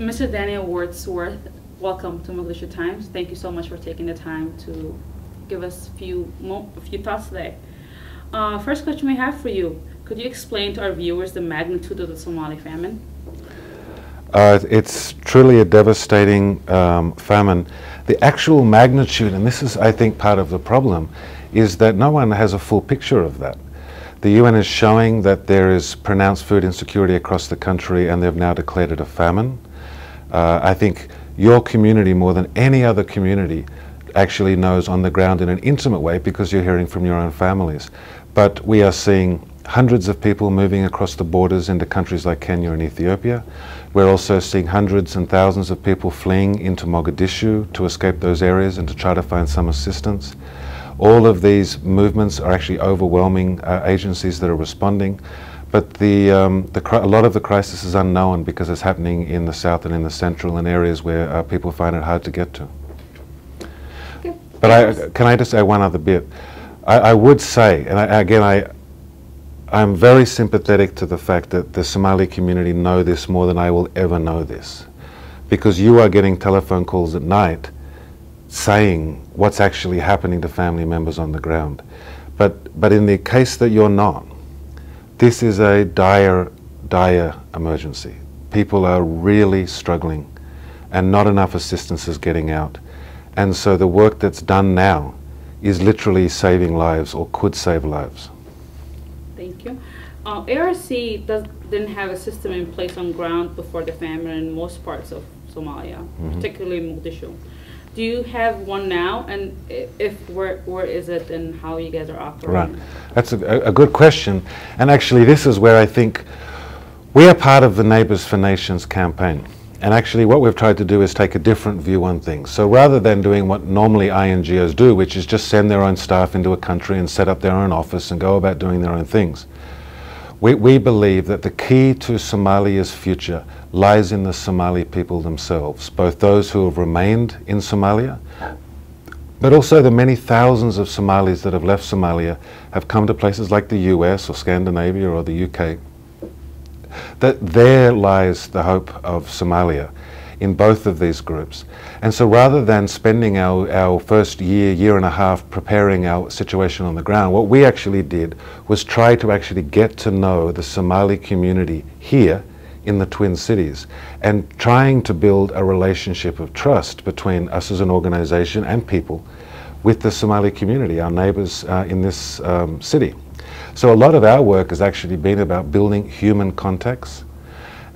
Mr. Daniel Wordsworth, welcome to Mogadishu Times. Thank you so much for taking the time to give us a few thoughts today. First question we have for you. Could you explain to our viewers the magnitude of the Somali famine? It's truly a devastating famine. The actual magnitude, and this is, I think, part of the problem, is that no one has a full picture of that. The UN is showing that there is pronounced food insecurity across the country, and they've now declared it a famine. I think your community, more than any other community, actually knows on the ground in an intimate way because you're hearing from your own families. But we are seeing hundreds of people moving across the borders into countries like Kenya and Ethiopia. We're also seeing hundreds and thousands of people fleeing into Mogadishu to escape those areas and to try to find some assistance. All of these movements are actually overwhelming agencies that are responding, but a lot of the crisis is unknown because it's happening in the south and in the central and areas where people find it hard to get to. Okay. But can I just add one other bit? I would say, and I'm very sympathetic to the fact that the Somali community know this more than I will ever know this, because you are getting telephone calls at night saying what's actually happening to family members on the ground. But in the case that you're not, this is a dire, dire emergency. People are really struggling and not enough assistance is getting out. And so the work that's done now is literally saving lives or could save lives. Thank you. ARC didn't have a system in place on ground before the famine in most parts of Somalia, particularly Mogadishu. Do you have one now, and if where is it, and how you guys are operating? Right, that's a good question, and actually this is where I think we are part of the Neighbours for Nations campaign, and actually what we've tried to do is take a different view on things. So rather than doing what normally INGOs do, which is just send their own staff into a country and set up their own office and go about doing their own things, we believe that the key to Somalia's future lies in the Somali people themselves, both those who have remained in Somalia, but also the many thousands of Somalis that have left Somalia have come to places like the US or Scandinavia or the UK. That there lies the hope of Somalia in both of these groups. And so rather than spending our first year and a half preparing our situation on the ground, what we actually did was try to actually get to know the Somali community here in the Twin Cities and trying to build a relationship of trust between us as an organization and people with the Somali community, our neighbors in this city. So a lot of our work has actually been about building human contacts,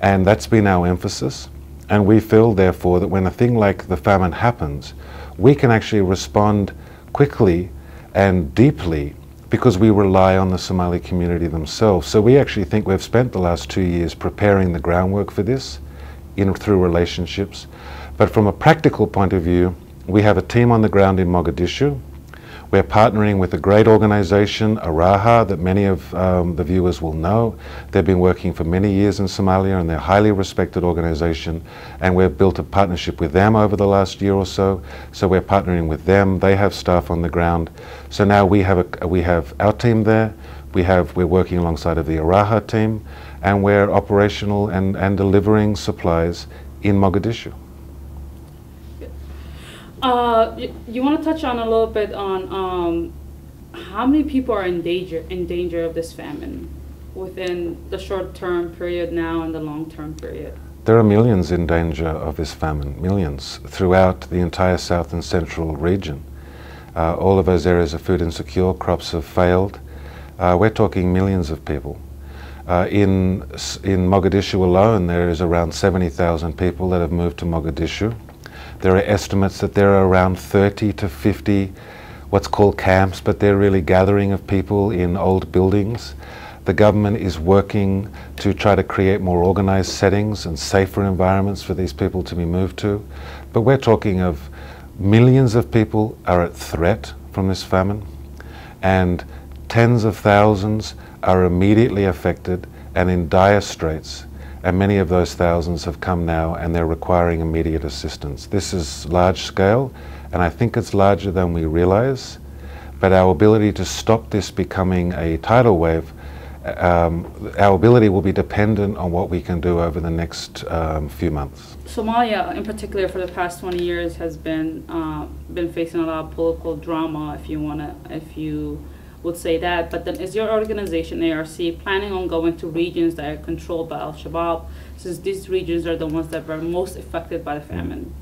and that's been our emphasis. And we feel, therefore, that when a thing like the famine happens, we can actually respond quickly and deeply because we rely on the Somali community themselves. So we actually think we've spent the last 2 years preparing the groundwork for this through relationships. But from a practical point of view, we have a team on the ground in Mogadishu. We're partnering with a great organization, Araha, that many of the viewers will know. They've been working for many years in Somalia, and they're a highly respected organization, and we've built a partnership with them over the last year or so. So we're partnering with them. They have staff on the ground. So now we have our team there. We're working alongside of the Araha team, and we're operational and delivering supplies in Mogadishu. You want to touch on a little bit on how many people are in danger of this famine within the short-term period now and the long-term period? There are millions in danger of this famine, millions, throughout the entire south and central region. All of those areas are food insecure, crops have failed. We're talking millions of people. In Mogadishu alone, there is around 70,000 people that have moved to Mogadishu. There are estimates that there are around 30 to 50 what's called camps, but they're really gathering of people in old buildings. The government is working to try to create more organized settings and safer environments for these people to be moved to. But we're talking of millions of people are at threat from this famine, and tens of thousands are immediately affected and in dire straits. And many of those thousands have come now and they're requiring immediate assistance. This is large scale, and I think it's larger than we realize, but our ability to stop this becoming a tidal wave our ability will be dependent on what we can do over the next few months. Somalia, in particular, for the past 20 years, has been facing a lot of political drama, if you would say that. But then, is your organization ARC planning on going to regions that are controlled by Al-Shabaab, since these regions are the ones that were most affected by the famine?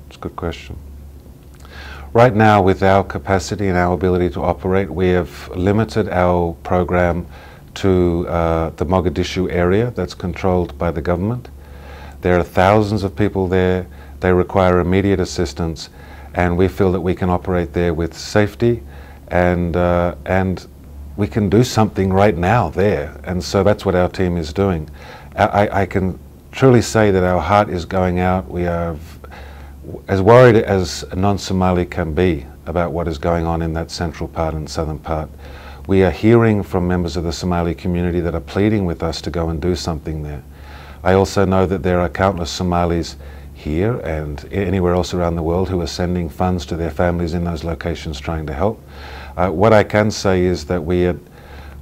It's a good question. Right now, with our capacity and our ability to operate, we have limited our program to the Mogadishu area that's controlled by the government. There are thousands of people there. They require immediate assistance, and we feel that we can operate there with safety, and we can do something right now there. And so that's what our team is doing. I can truly say that our heart is going out. We are as worried as a non-Somali can be about what is going on in that central part and southern part. We are hearing from members of the Somali community that are pleading with us to go and do something there. I also know that there are countless Somalis here and anywhere else around the world who are sending funds to their families in those locations trying to help. What I can say is that we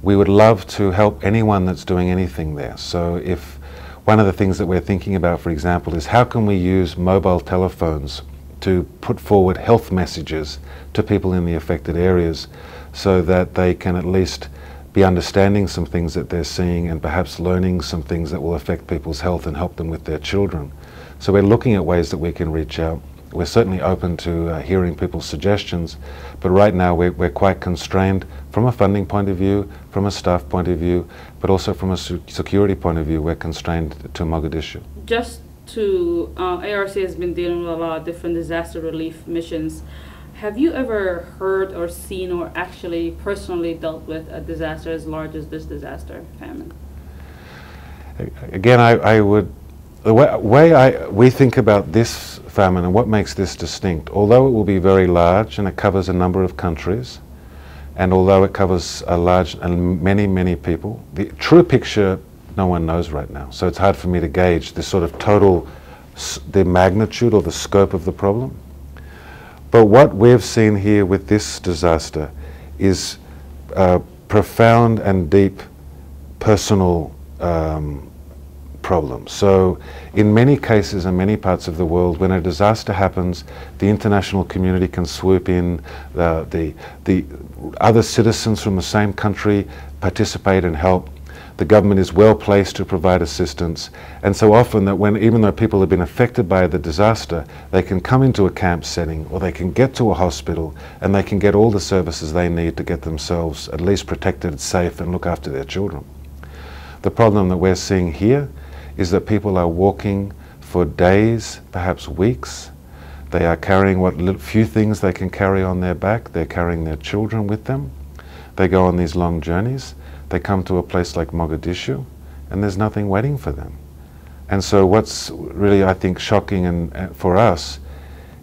would love to help anyone that's doing anything there. So if one of the things that we're thinking about, for example, is how can we use mobile telephones to put forward health messages to people in the affected areas so that they can at least be understanding some things that they're seeing and perhaps learning some things that will affect people's health and help them with their children. So we're looking at ways that we can reach out. We're certainly open to hearing people's suggestions, but right now we're quite constrained from a funding point of view, from a staff point of view, but also from a security point of view. We're constrained to Mogadishu. Just to, ARC has been dealing with a lot of different disaster relief missions. Have you ever heard or seen or actually personally dealt with a disaster as large as this disaster, famine? Again, the way we think about this famine and what makes this distinct, although it will be very large and it covers a number of countries, and although it covers a large and many people, the true picture no one knows right now. So it's hard for me to gauge the sort of total, the magnitude or the scope of the problem. But what we've seen here with this disaster is profound and deep personal problems. So in many cases and many parts of the world, when a disaster happens, the international community can swoop in, the other citizens from the same country participate and help. The government is well placed to provide assistance, and so often that even though people have been affected by the disaster, they can come into a camp setting or they can get to a hospital and they can get all the services they need to get themselves at least protected, safe, and look after their children. The problem that we're seeing here is that people are walking for days, perhaps weeks. They are carrying what few things they can carry on their back. They're carrying their children with them. They go on these long journeys. They come to a place like Mogadishu, and there's nothing waiting for them. And so what's really, I think, shocking and for us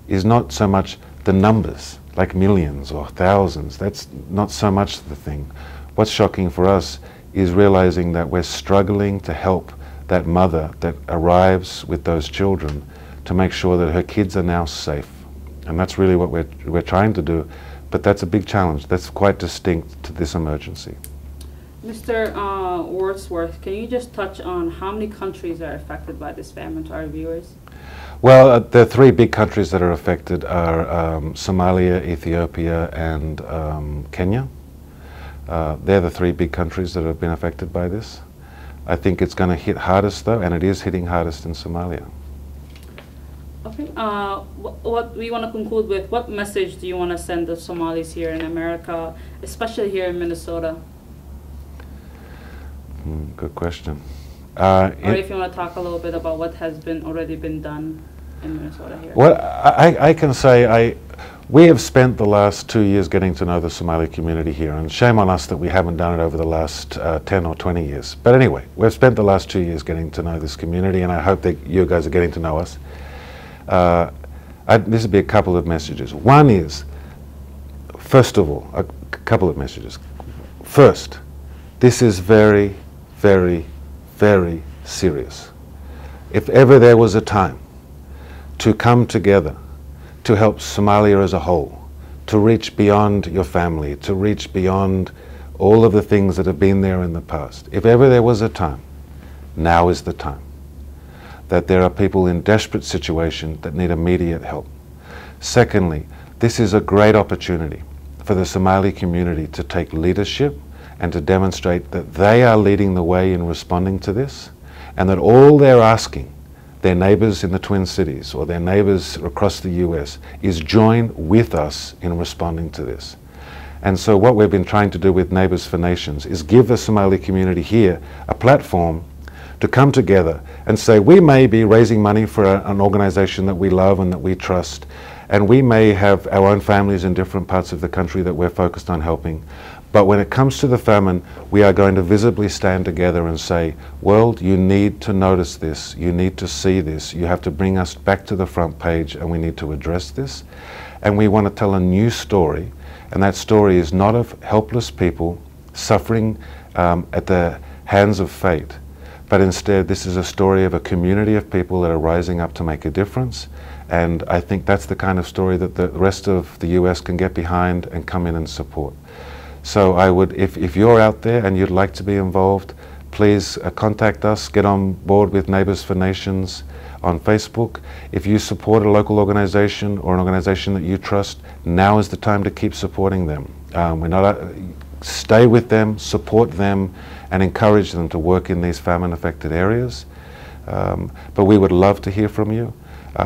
is not so much the numbers, like millions or thousands. That's not so much the thing. What's shocking for us is realizing that we're struggling to help that mother that arrives with those children to make sure that her kids are now safe. And that's really what we're trying to do, but that's a big challenge. That's quite distinct to this emergency. Mr. Wordsworth, can you just touch on how many countries are affected by this famine to our viewers? Well, the three big countries that are affected are Somalia, Ethiopia, and Kenya. They're the three big countries that have been affected by this. I think it's going to hit hardest, though, and it is hitting hardest in Somalia. Okay. What we want to conclude with, what message do you want to send the Somalis here in America, especially here in Minnesota? Good question. Or if you want to talk a little bit about what has already been done in Minnesota here. Well, I can say we have spent the last 2 years getting to know the Somali community here, and shame on us that we haven't done it over the last 10 or 20 years. But anyway, we've spent the last 2 years getting to know this community, and I hope that you guys are getting to know us. This would be a couple of messages. One is, first of all, a couple of messages. First, this is very, very, very serious. If ever there was a time to come together to help Somalia as a whole, to reach beyond your family, to reach beyond all of the things that have been there in the past. If ever there was a time, now is the time. That there are people in desperate situation that need immediate help. Secondly, this is a great opportunity for the Somali community to take leadership and to demonstrate that they are leading the way in responding to this, and that all they're asking their neighbors in the Twin Cities or their neighbors across the US is join with us in responding to this. And so what we've been trying to do with Neighbors for Nations is give the Somali community here a platform to come together and say, we may be raising money for an organization that we love and that we trust, and we may have our own families in different parts of the country that we're focused on helping. But when it comes to the famine, we are going to visibly stand together and say, world, you need to notice this, you need to see this, you have to bring us back to the front page, and we need to address this. And we want to tell a new story, and that story is not of helpless people suffering at the hands of fate, but instead this is a story of a community of people that are rising up to make a difference. And I think that's the kind of story that the rest of the US can get behind and come in and support. So I would, if you're out there and you'd like to be involved, please contact us, get on board with Neighbors for Nations on Facebook. If you support a local organization or an organization that you trust, now is the time to keep supporting them. Stay with them, support them, and encourage them to work in these famine-affected areas. But we would love to hear from you.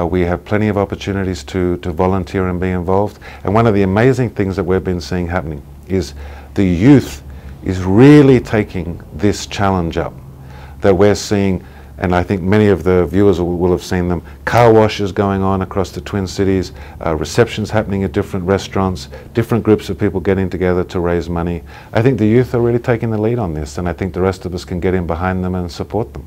We have plenty of opportunities to volunteer and be involved. And one of the amazing things that we've been seeing happening is the youth is really taking this challenge up. That we're seeing, and I think many of the viewers will have seen them, car washes going on across the Twin Cities, receptions happening at different restaurants, different groups of people getting together to raise money. I think the youth are really taking the lead on this, and I think the rest of us can get in behind them and support them.